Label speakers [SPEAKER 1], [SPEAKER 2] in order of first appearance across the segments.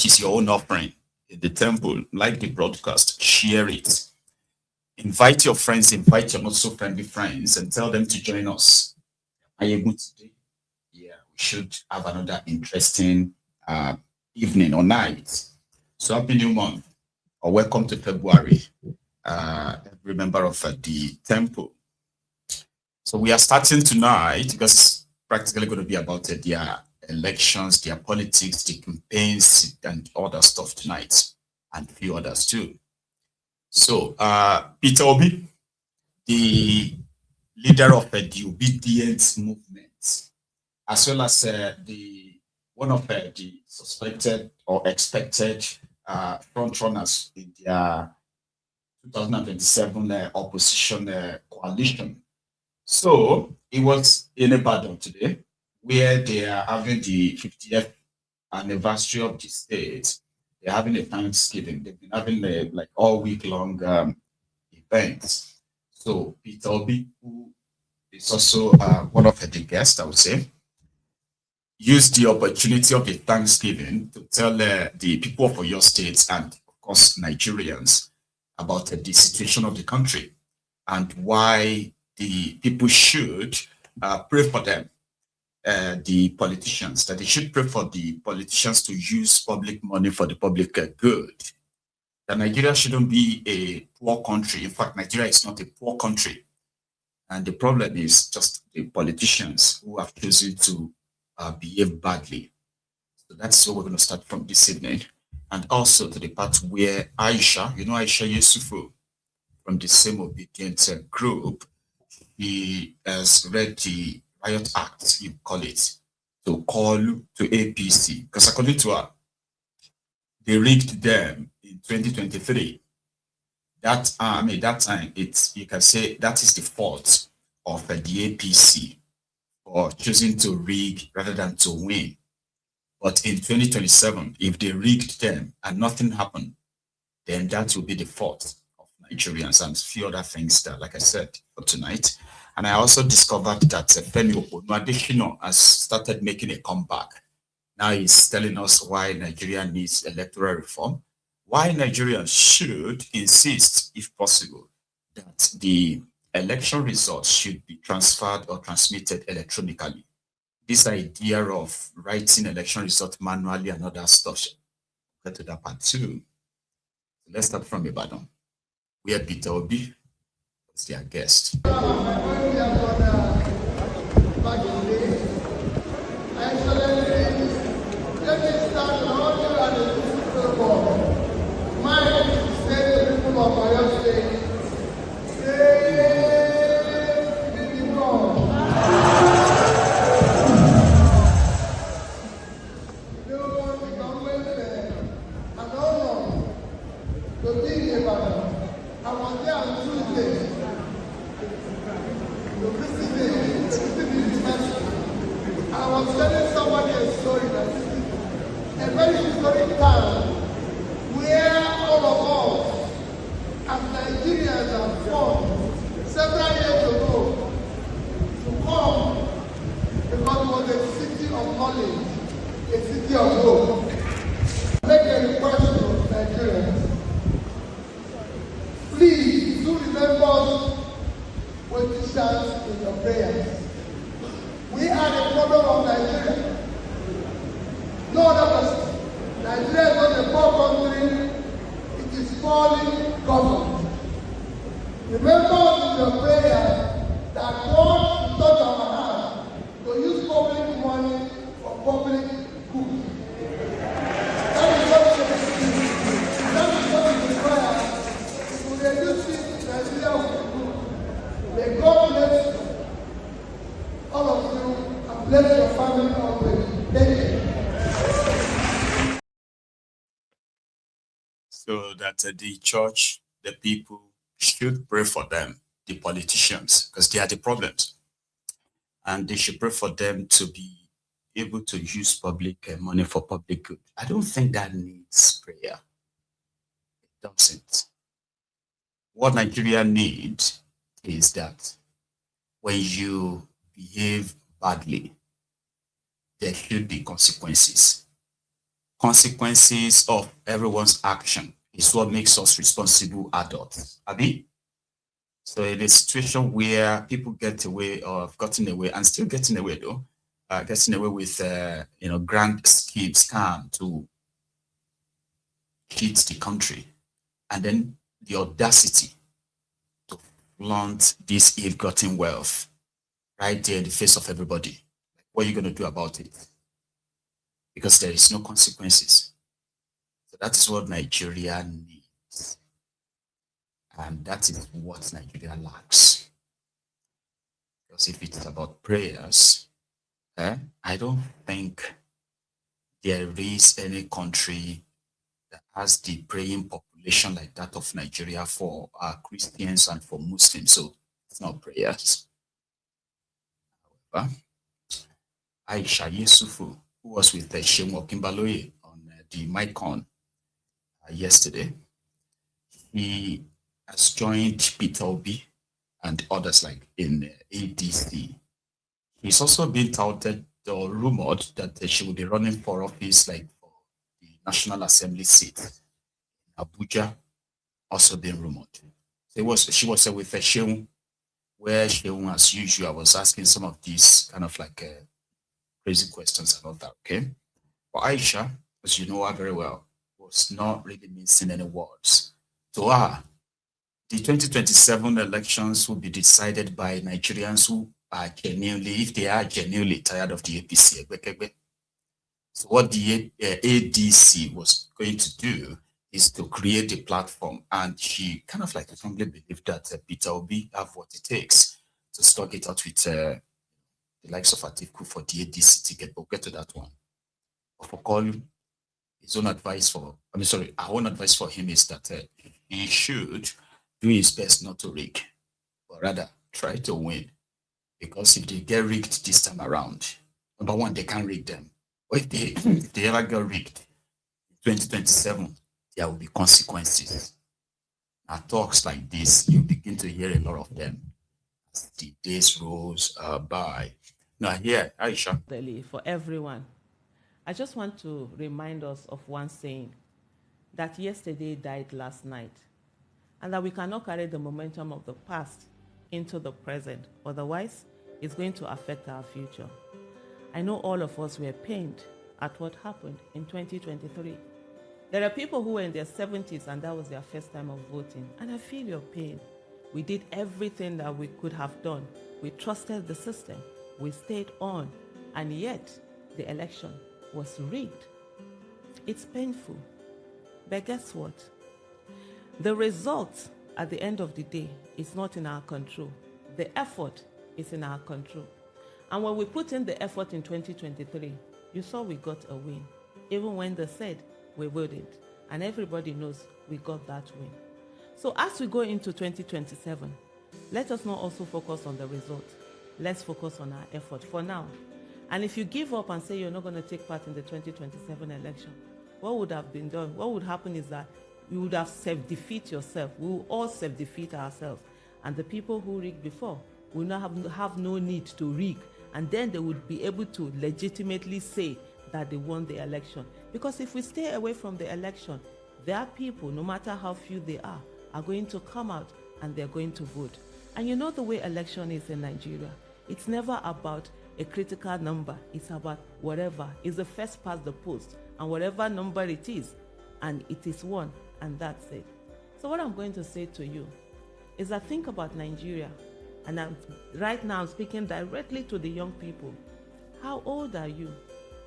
[SPEAKER 1] which is your own offering in the temple, like the broadcast, share it. Invite your friends, invite your not so friendly friends, and tell them to join us. Are you able to do? Yeah, we should have another interesting evening or night. So happy new month, or welcome to February. Every member of the temple. So we are starting tonight because it's practically going to be about their elections, their politics, the campaigns, and other stuff tonight, and a few others too. So Peter Obi, the leader of the obedience movement, as well as the one of the suspected or expected front runners in their 2027 opposition coalition. So it was in Ibadan today, where they are having the 50th anniversary of the state. They're having a Thanksgiving. They've been having like all week long events. So Peter Obi, who is also one of the guests, I would say, used the opportunity of the Thanksgiving to tell the people of your states and, of course, Nigerians about the situation of the country and why the people should pray for them, the politicians, that they should pray for the politicians to use public money for the public good. That Nigeria shouldn't be a poor country. In fact, Nigeria is not a poor country. And the problem is just the politicians who have chosen to behave badly. So that's what we're going to start from this evening. And also to the part where Aisha, you know Aisha Yusufu, from the same obedient group, he has read the riot act, you call it, to call to APC. Because according to her, they rigged them in 2023. That time, it's, you can say that is the fault of the APC for choosing to rig rather than to win. But in 2027, if they rigged them and nothing happened, then that will be the fault of Nigerians and a few other things that, like I said, for tonight. And I also discovered that Femi Adesina has started making a comeback. Now he's telling us why Nigeria needs electoral reform, why Nigerians should insist, if possible, that the election results should be transferred or transmitted electronically. This idea of writing election results manually and other stuff, we'll get to that part too. So let's start from Ibadan, where Peter Obi was their guest. So that the church, the people should pray for them, the politicians, because they are the problems. And they should pray for them to be able to use public money for public good. I don't think that needs prayer. It doesn't. What Nigeria needs is that when you behave badly, there should be consequences. consequences of everyone's action is what makes us responsible adults. Abi? So in a situation where people get away or have gotten away and still getting away though, getting away with grand scam to cheat the country, and then the audacity to flaunt this ill-gotten wealth right there in the face of everybody. What are you going to do about it? Because there is no consequences. So that is what Nigeria needs. And that is what Nigeria lacks. Because if it's about prayers, I don't think there is any country that has the praying population like that of Nigeria for Christians and for Muslims. So it's not prayers. However, Aisha Yusufu, who was with Shemo Kimbaloye on the MICON yesterday, he has joined Peter Obi and others like in ADC. He's also been touted or rumored that she will be running for office like for the National Assembly seat in Abuja, also being rumored. So she was with Sheung, where Sheung, as usual, I was asking some of these kind of like crazy questions and all that, okay? But Aisha, as you know her very well, was not really missing any words. To her, the 2027 elections will be decided by Nigerians who are genuinely, if they are genuinely tired of the APC. So what the ADC was going to do is to create a platform, and she kind of like strongly believed that Peter Obi have what it takes to slug it out with the likes of Atiku for the ADC ticket. But we'll get to that one. But for Kolu, his own advice for, our own advice for him is that he should do his best not to rig, but rather try to win. Because if they get rigged this time around, number one, they can't rig them. But if they ever get rigged in 2027, there will be consequences. Now, talks like this, you begin to hear a lot of them as the days rolls by. Now, here, Aisha.
[SPEAKER 2] For everyone, I just want to remind us of one saying, that yesterday died last night, and that we cannot carry the momentum of the past into the present. Otherwise, it's going to affect our future. I know all of us were pained at what happened in 2023. There are people who were in their 70s and that was their first time of voting. And I feel your pain. We did everything that we could have done. We trusted the system. We stayed on. And yet, the election was rigged. It's painful. But guess what? The result at the end of the day is not in our control. The effort is in our control. And when we put in the effort in 2023, you saw we got a win. Even when they said we wouldn't. And everybody knows we got that win. So as we go into 2027, let us not also focus on the result. Let's focus on our effort for now. And if you give up and say you're not going to take part in the 2027 election, what would have been done? What would happen is that you would have self-defeat yourself. We will all self-defeat ourselves. And the people who rigged before will not have no need to rig. And then they would be able to legitimately say that they won the election. Because if we stay away from the election, their people, no matter how few they are going to come out and they're going to vote. And you know the way election is in Nigeria. It's never about a critical number. It's about whatever is the first past the post. And whatever number it is, and it is won, and that's it. So what I'm going to say to you is that think about Nigeria. And right now I'm speaking directly to the young people. How old are you?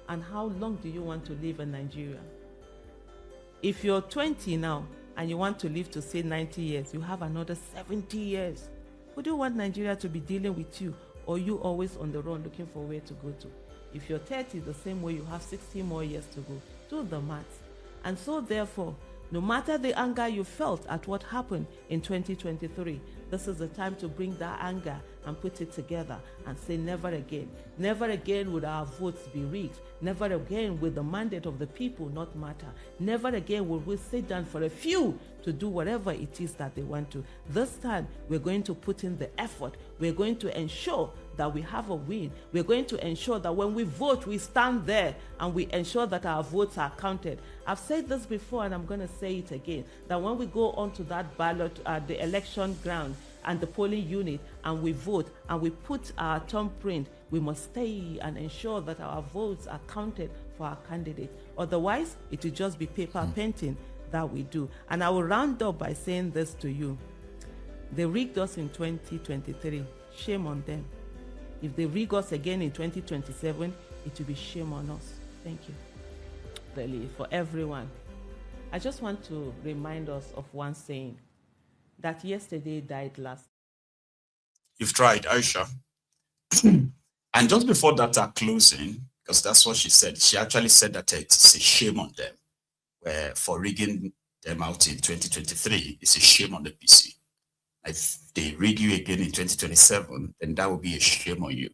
[SPEAKER 2] And how long do you want to live in Nigeria? If you're 20 now and you want to live to say 90 years, you have another 70 years. Would you want Nigeria to be dealing with you, or you always on the run looking for where to go to? If you're 30, the same way, you have 60 more years to go. Do the maths. And so therefore, no matter the anger you felt at what happened in 2023, this is the time to bring that anger and put it together and say never again. Never again would our votes be rigged. Never again will the mandate of the people not matter. Never again will we sit down for a few to do whatever it is that they want to. This time, we're going to put in the effort. We're going to ensure that we have a win. We're going to ensure that when we vote, we stand there and we ensure that our votes are counted. I've said this before and I'm going to say it again, that when we go onto that ballot at the election ground and the polling unit and we vote and we put our thumbprint, we must stay and ensure that our votes are counted for our candidate. Otherwise, it will just be paper painting that we do. And I will round up by saying this to you. They rigged us in 2023. Shame on them. If they rig us again in 2027, it will be shame on us. Thank you. Really, for everyone. I just want to remind us of one saying, that yesterday died last.
[SPEAKER 1] You've tried, Aisha. And just before that, our closing, because that's what she said, she actually said that it's a shame on them for rigging them out in 2023. It's a shame on the PC. If they rig you again in 2027, then that will be a shame on you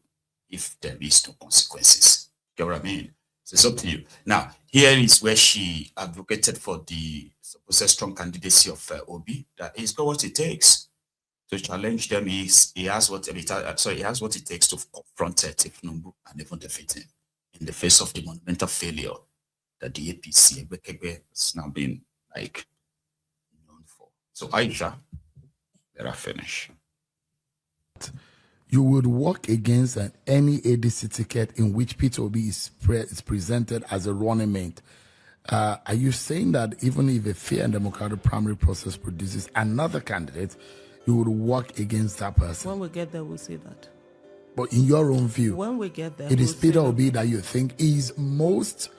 [SPEAKER 1] if there is no consequences. You know what I mean? So it's up to you. Now, here is where she advocated for the supposed strong candidacy of Obi, that he's got what it takes to challenge them. He has what it takes to confront Tinubu and even defeat him in the face of the monumental failure that the APC has now been known for. So Aisha, let her finish.
[SPEAKER 3] You would work against any ADC ticket in which Peter Obi is presented as a running mate. Are you saying that even if a fair and democratic primary process produces another candidate, you would work against that person?
[SPEAKER 2] When we get there, we'll see that.
[SPEAKER 3] But in your own view,
[SPEAKER 2] when we get there,
[SPEAKER 3] it is Peter Obi that you think is most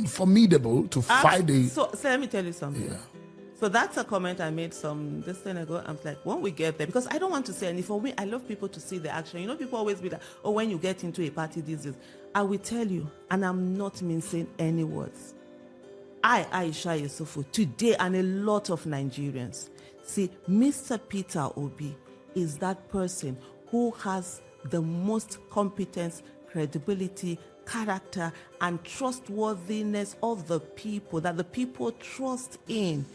[SPEAKER 3] formidable to fight the...
[SPEAKER 2] So let me tell you something. Yeah. So that's a comment I made this thing ago. I'm like, when we get there, because I don't want to say anything. For me, I love people to see the action. You know, people always be like, oh, when you get into a party, this is. I will tell you, and I'm not mincing any words. Aisha Yusufu, today, and a lot of Nigerians, see, Mr. Peter Obi is that person who has the most competence, credibility, character, and trustworthiness of the people, that the people trust in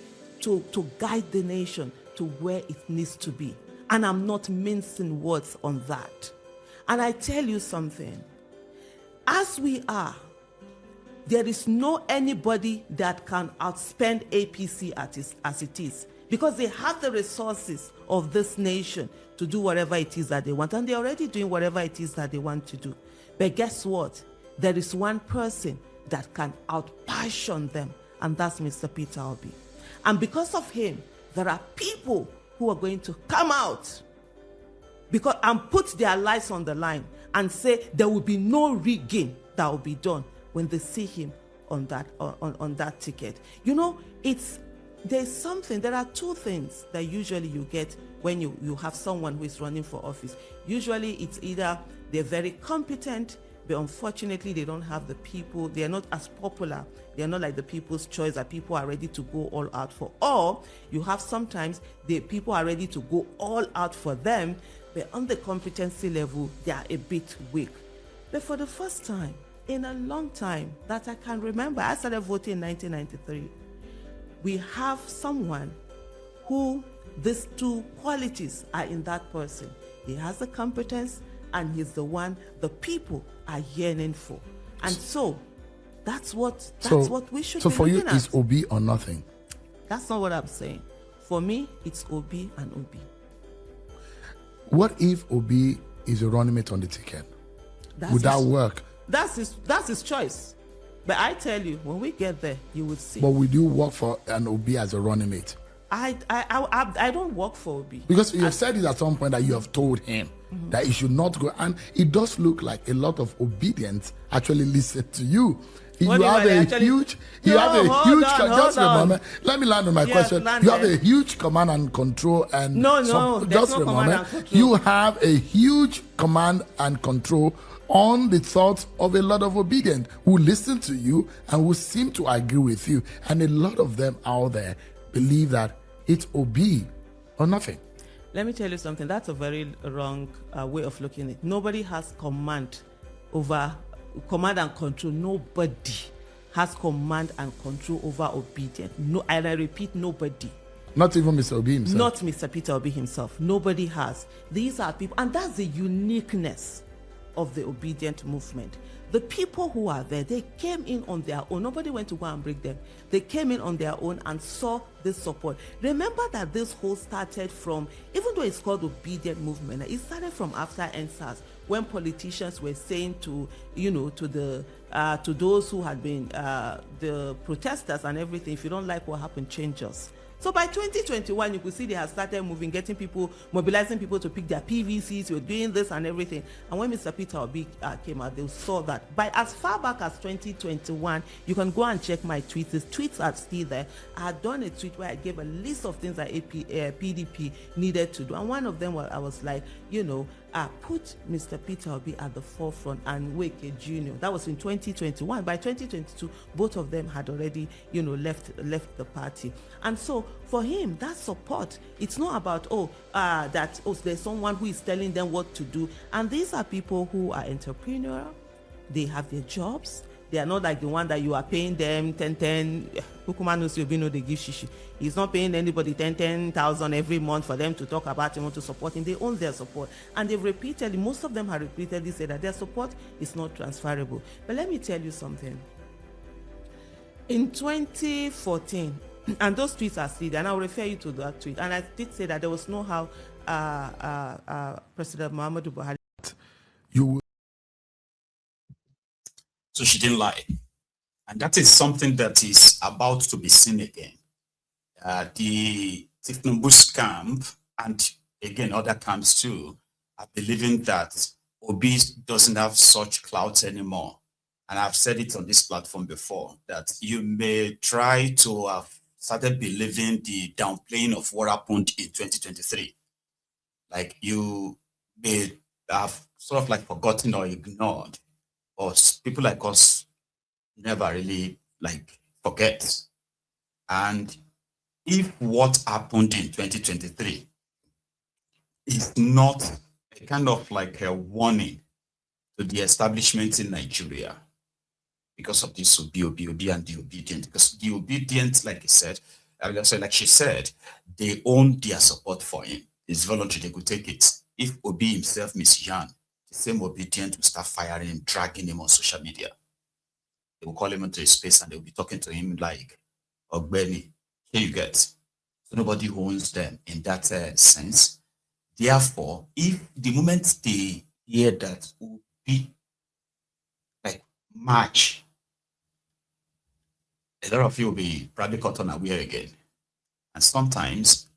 [SPEAKER 2] to guide the nation to where it needs to be. And I'm not mincing words on that. And I tell you something, as we are, there is no anybody that can outspend APC as it is, because they have the resources of this nation to do whatever it is that they want, and they're already doing whatever it is that they want to do. But guess what? There is one person that can outpassion them, and that's Mr. Peter Obi. And because of him, there are people who are going to come out and put their lives on the line and say there will be no rigging that will be done when they see him on that ticket. You know, there are two things that usually you get when you have someone who is running for office. Usually it's either they're very competent, but unfortunately they don't have the people, they are not as popular, they are not like the people's choice that people are ready to go all out for. Or you have sometimes the people are ready to go all out for them, but on the competency level, they are a bit weak. But for the first time in a long time that I can remember, I started voting in 1993, we have someone who these two qualities are in that person. He has the competence, and he's the one the people are yearning for. And so that's what we should be looking at.
[SPEAKER 3] So for you, it's Obi or nothing?
[SPEAKER 2] That's not what I'm saying. For me, it's Obi and Obi.
[SPEAKER 3] What if Obi is a running mate on the ticket? Would that work?
[SPEAKER 2] That's his choice. But I tell you, when we get there, you will see.
[SPEAKER 3] But would you work for an Obi as a running mate?
[SPEAKER 2] I don't work for Obi.
[SPEAKER 3] Because you have said it at some point that you have told him that he should not go. And it does look like a lot of obedience actually listen to you. You have a huge command. Let me land on my question. You have a huge command and control, and you have a huge command and control on the thoughts of a lot of obedient who listen to you and who seem to agree with you, and a lot of them out there believe that it's Obi or nothing.
[SPEAKER 2] Let me tell you something. That's a very wrong way of looking at it. Nobody has command and control. Nobody has command and control over obedience. No, and I repeat, nobody.
[SPEAKER 3] Not even Mr. Obi himself.
[SPEAKER 2] Not Mr. Peter Obi himself. Nobody has. These are people, and that's the uniqueness of the obedient movement. The people who are there, they came in on their own. Nobody went to go and break them. They came in on their own and saw this support. Remember that this whole started from, even though it's called obedient movement, it started from after NSAS, when politicians were saying to, to those who had been the protesters and everything, if you don't like what happened, change us. So by 2021, you could see they have started moving, getting people, mobilizing people to pick their PVCs. You're doing this and everything. And when Mr. Peter Obi came out, they saw that. By as far back as 2021, you can go and check my tweets. The tweets are still there. I had done a tweet where I gave a list of things that PDP needed to do. And one of them was, I was like, put Mr. Peter Obi at the forefront and Wike Jr. That was in 2021. By 2022, both of them had already, left the party. And so for him, that support, it's not about, there's someone who is telling them what to do. And these are people who are entrepreneurial. They have their jobs. They are not like the one that you are paying them 10. Kukumanu Siobino, they give shishi. He's not paying anybody 10,000 every month for them to talk about him or to support him. They own their support. And they've repeatedly, most of them have repeatedly said that their support is not transferable. But let me tell you something. In 2014, and those tweets are still there, and I'll refer you to that tweet. And I did say that there was no how President Muhammadu Buhari.
[SPEAKER 1] So she didn't lie. And that is something that is about to be seen again. The Tinubu's camp, and again other camps too, are believing that Obi doesn't have such clout anymore. And I've said it on this platform before, that you may try to have started believing the downplaying of what happened in 2023. Like you may have sort of like forgotten or ignored, or people like us never really like forget. And if what happened in 2023 is not a kind of like a warning to the establishment in Nigeria, because of this Obi and the obedient, because the obedient, like she said, they own their support for him. It's voluntary, they could take it. If Obi himself misyan, the same obedient will start firing him, dragging him on social media. They will call him into a space and they'll be talking to him like, Ogbeni, here you get. So nobody owns them in that sense. Therefore, if the moment they hear that Obi like march, a lot of you will be probably caught unaware again. And sometimes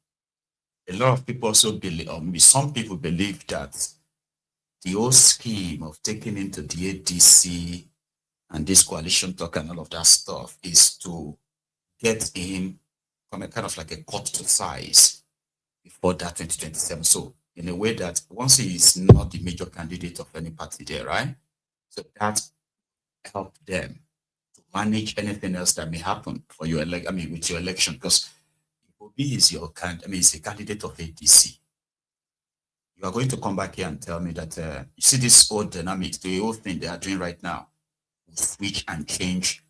[SPEAKER 1] a lot of people also believe, or maybe some people believe, that the whole scheme of taking into the ADC and this coalition talk and all of that stuff is to get him from a kind of like a cut to size before that 2027. So in a way that once he is not the major candidate of any party there, right? So that helped them to manage anything else that may happen for your with your election, because Obi is your is a candidate of ADC. You are going to come back here and tell me that you see this old dynamic, the old thing they are doing right now will switch and change,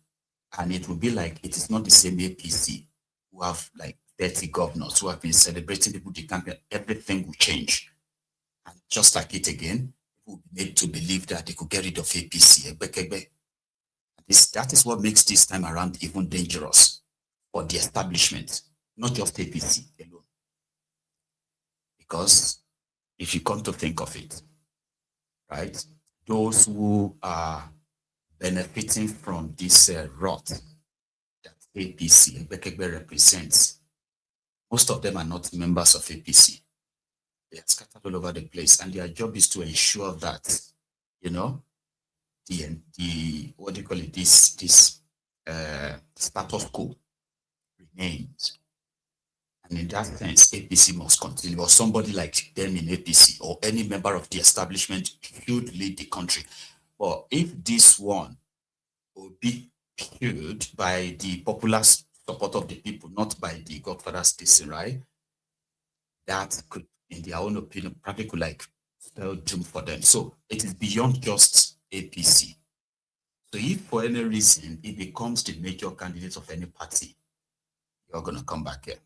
[SPEAKER 1] and it will be like it is not the same APC who have like 30 governors who have been celebrating people they can't. Everything will change, and just like it again, people will be made to believe that they could get rid of APC. That is what makes this time around even dangerous for the establishment, not just APC alone. Because if you come to think of it, right, those who are benefiting from this rot that APC represents, most of them are not members of APC. They are scattered all over the place, and their job is to ensure that, the what do you call it, this status quo remains. And in that sense, APC must continue, or somebody like them in APC or any member of the establishment should lead the country. But if this one will be fueled by the popular support of the people, not by the Godfather's decision, right? That could, in their own opinion, probably could like spell doom for them. So it is beyond just APC. So if for any reason it becomes the major candidate of any party, you're going to come back here.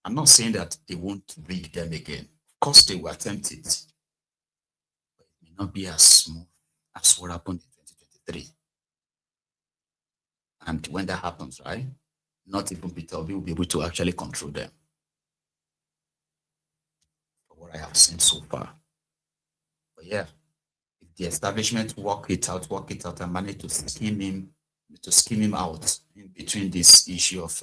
[SPEAKER 1] I'm not saying that they won't rig them again. Of course, they will attempt it. But it may not be as smooth as what happened in 2023. And when that happens, right, not even Peter Obi will be able to actually control them. For what I have seen so far. But yeah, if the establishment work it out and manage to scheme him out in between this issue of